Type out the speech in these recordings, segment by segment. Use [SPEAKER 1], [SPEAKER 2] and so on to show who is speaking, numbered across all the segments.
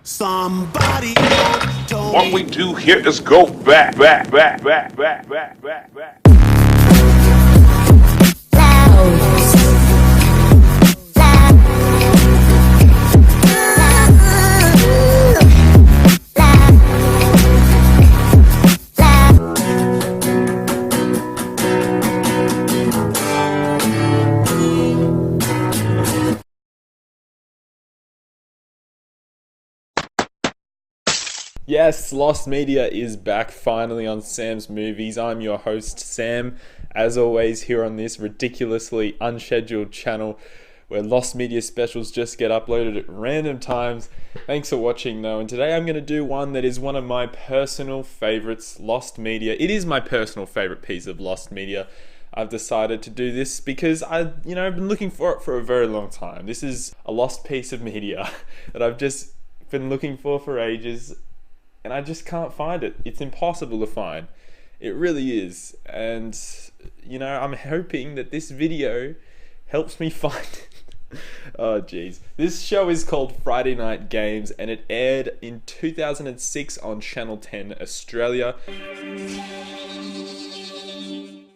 [SPEAKER 1] Somebody told
[SPEAKER 2] What
[SPEAKER 1] me.
[SPEAKER 2] we do here is go back.
[SPEAKER 3] Yes, Lost Media is back finally on Sam's Movies. I'm your host, Sam, as always, here on this ridiculously unscheduled channel where Lost Media specials just get uploaded at random times. Thanks for watching, though, and today I'm going to do one that is one of my personal favorites, Lost Media. It is my personal favorite piece of Lost Media. I've decided to do this because I've been looking for it for a very long time. This is a lost piece of media that I've just been looking for ages. And I just can't find it. It's impossible to find. It really is. And, I'm hoping that this video helps me find it. Oh, jeez. This show is called Friday Night Games, and it aired in 2006 on Channel 10 Australia.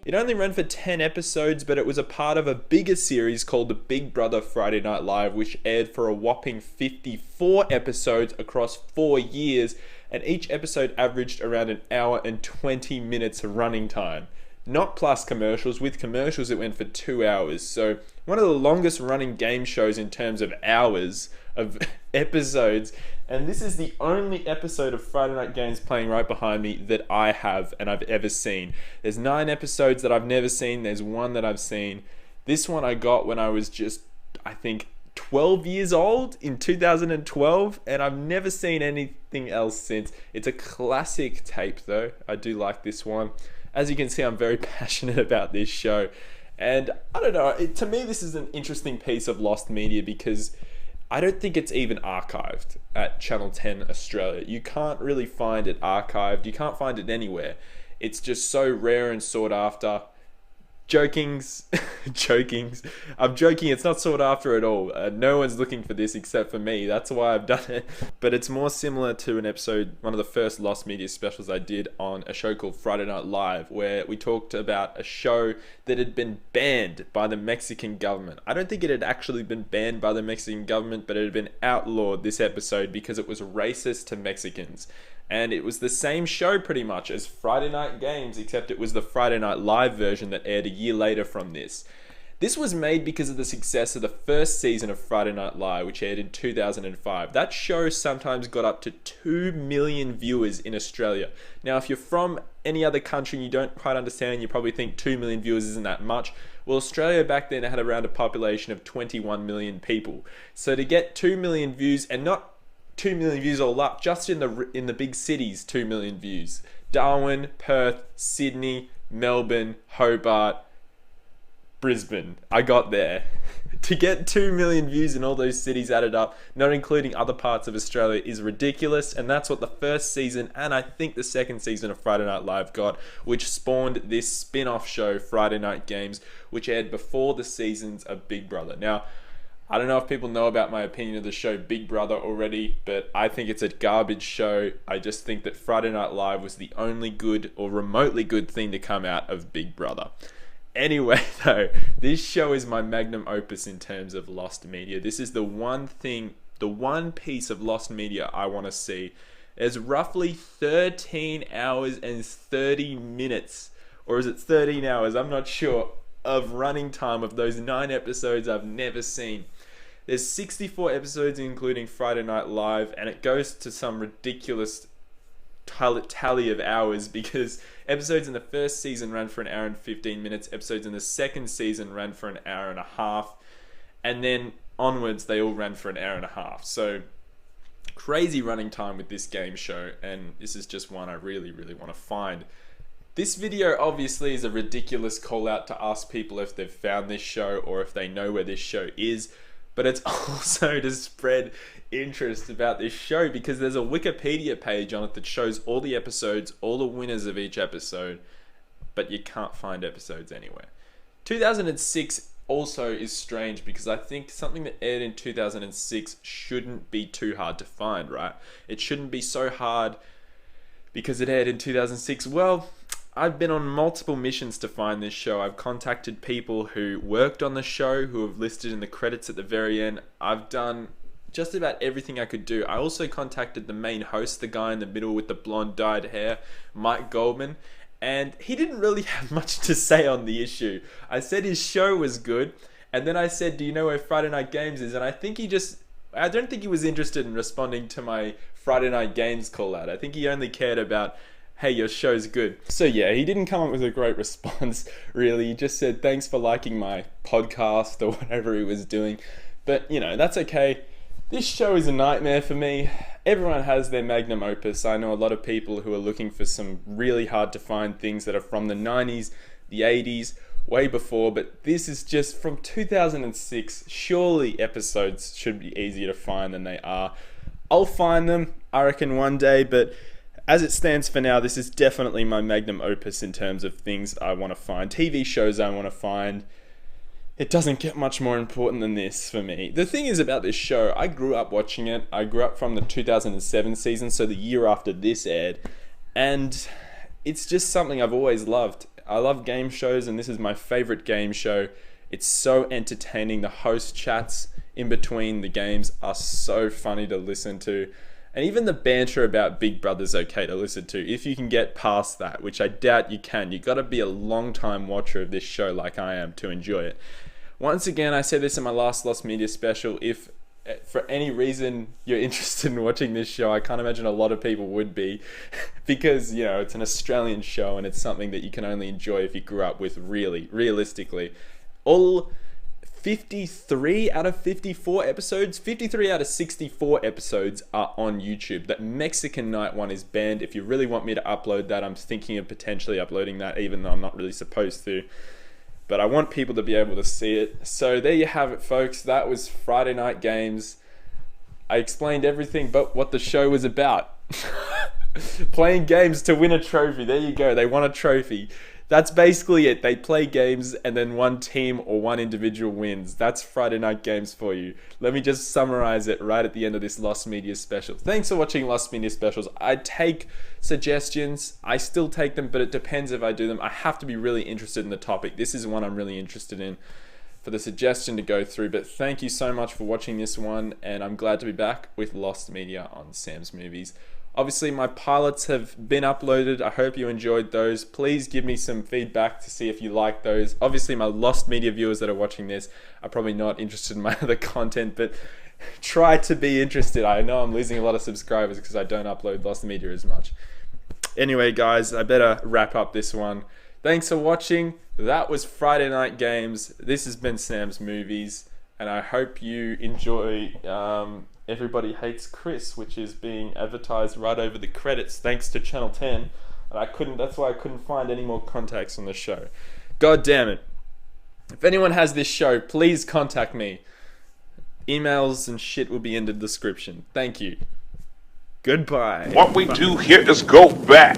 [SPEAKER 3] It only ran for 10 episodes, but it was a part of a bigger series called the Big Brother Friday Night Live, which aired for a whopping 54 episodes across 4 years, and each episode averaged around an hour and 20 minutes running time. Not plus commercials. With commercials, it went for 2 hours. So one of the longest running game shows in terms of hours of episodes. And this is the only episode of Friday Night Games playing right behind me that I have and I've ever seen. There's 9 episodes that I've never seen. There's one that I've seen. This one I got when I was just, I think, 12 years old in 2012, and I've never seen anything else since. It's a classic tape, though. I do like this one. As you can see, I'm very passionate about this show, and I don't know, to me this is an interesting piece of lost media because I don't think it's even archived at Channel 10 Australia. You can't really find it archived. You can't find it anywhere. It's just so rare and sought after. Jokings. I'm joking, it's not sought after at all. No one's looking for this except for me. That's why I've done it. But it's more similar to an episode, one of the first Lost Media specials I did on a show called Friday Night Live, where we talked about a show that had been banned by the Mexican government. I don't think it had actually been banned by the Mexican government, but it had been outlawed this episode because it was racist to Mexicans. And it was the same show pretty much as Friday Night Games, except it was the Friday Night Live version that aired a year later from this. This was made because of the success of the first season of Friday Night Live, which aired in 2005. That show sometimes got up to 2 million viewers in Australia. Now, if you're from any other country and you don't quite understand, you probably think 2 million viewers isn't that much. Well, Australia back then had around a population of 21 million people. So to get 2 million views, and not 2 million views all up, just in the big cities, 2 million views. Darwin, Perth, Sydney, Melbourne, Hobart, Brisbane. I got there. To get 2 million views in all those cities added up, not including other parts of Australia, is ridiculous, and that's what the first season and I think the second season of Friday Night Live got, which spawned this spin-off show, Friday Night Games, which aired before the seasons of Big Brother. Now, I don't know if people know about my opinion of the show Big Brother already, but I think it's a garbage show. I just think that Friday Night Live was the only good or remotely good thing to come out of Big Brother. Anyway, though, this show is my magnum opus in terms of lost media. This is the one piece of lost media I want to see. There's roughly 13 hours and 30 minutes, or is it 13 hours? I'm not sure, of running time of those 9 episodes I've never seen. There's 64 episodes including Friday Night Live, and it goes to some ridiculous tally of hours because episodes in the first season ran for an hour and 15 minutes, episodes in the second season ran for an hour and a half, and then onwards they all ran for an hour and a half. So crazy running time with this game show, and this is just one I really want to find. This video obviously is a ridiculous call out to ask people if they've found this show or if they know where this show is, but it's also to spread interest about this show because there's a Wikipedia page on it that shows all the episodes, all the winners of each episode, but you can't find episodes anywhere. 2006 also is strange because I think something that aired in 2006 shouldn't be too hard to find, right? It shouldn't be so hard because it aired in 2006. Well, I've been on multiple missions to find this show. I've contacted people who worked on the show, who have listed in the credits at the very end. I've done just about everything I could do. I also contacted the main host, the guy in the middle with the blonde dyed hair, Mike Goldman, and he didn't really have much to say on the issue. I said his show was good, and then I said, do you know where Friday Night Games is? And I don't think he was interested in responding to my Friday Night Games call out. I think he only cared about, hey, your show's good. So yeah, he didn't come up with a great response, really. He just said, thanks for liking my podcast or whatever he was doing. But, you know, that's okay. This show is a nightmare for me. Everyone has their magnum opus. I know a lot of people who are looking for some really hard to find things that are from the 90s, the 80s, way before, but this is just from 2006. Surely episodes should be easier to find than they are. I'll find them, I reckon, one day, but as it stands for now, this is definitely my magnum opus in terms of things I want to find, TV shows I want to find. It doesn't get much more important than this for me. The thing is about this show, I grew up watching it. I grew up from the 2007 season, so the year after this aired. And it's just something I've always loved. I love game shows, and this is my favorite game show. It's so entertaining. The host chats in between the games are so funny to listen to. And even the banter about Big Brother's okay to listen to, if you can get past that, which I doubt you can. You gotta be a long time watcher of this show like I am to enjoy it. Once again, I said this in my last Lost Media special, if for any reason you're interested in watching this show, I can't imagine a lot of people would be, because, you know, it's an Australian show and it's something that you can only enjoy if you grew up with, really, realistically. All 53 out of 54 episodes, 53 out of 64 episodes are on YouTube. That Mexican Night one is banned. If you really want me to upload that, I'm thinking of potentially uploading that, even though I'm not really supposed to. But I want people to be able to see it. So there you have it, folks. That was Friday Night Games. I explained everything but what the show was about. Playing games to win a trophy. There you go. They won a trophy. That's basically it. They play games and then one team or one individual wins. That's Friday Night Games for you. Let me just summarize it right at the end of this Lost Media special. Thanks for watching Lost Media specials. I take suggestions. I still take them, but it depends if I do them. I have to be really interested in the topic. This is one I'm really interested in for the suggestion to go through. But thank you so much for watching this one, and I'm glad to be back with Lost Media on Sam's Movies. Obviously, my pilots have been uploaded. I hope you enjoyed those. Please give me some feedback to see if you like those. Obviously, my Lost Media viewers that are watching this are probably not interested in my other content, but try to be interested. I know I'm losing a lot of subscribers because I don't upload Lost Media as much. Anyway, guys, I better wrap up this one. Thanks for watching. That was Friday Night Games. This has been Sam's Movies, and I hope you enjoy Everybody Hates Chris, which is being advertised right over the credits thanks to Channel 10. And that's why I couldn't find any more contacts on the show. God damn it. If anyone has this show, please contact me. Emails and shit will be in the description. Thank you. Goodbye.
[SPEAKER 2] What we do here is go back.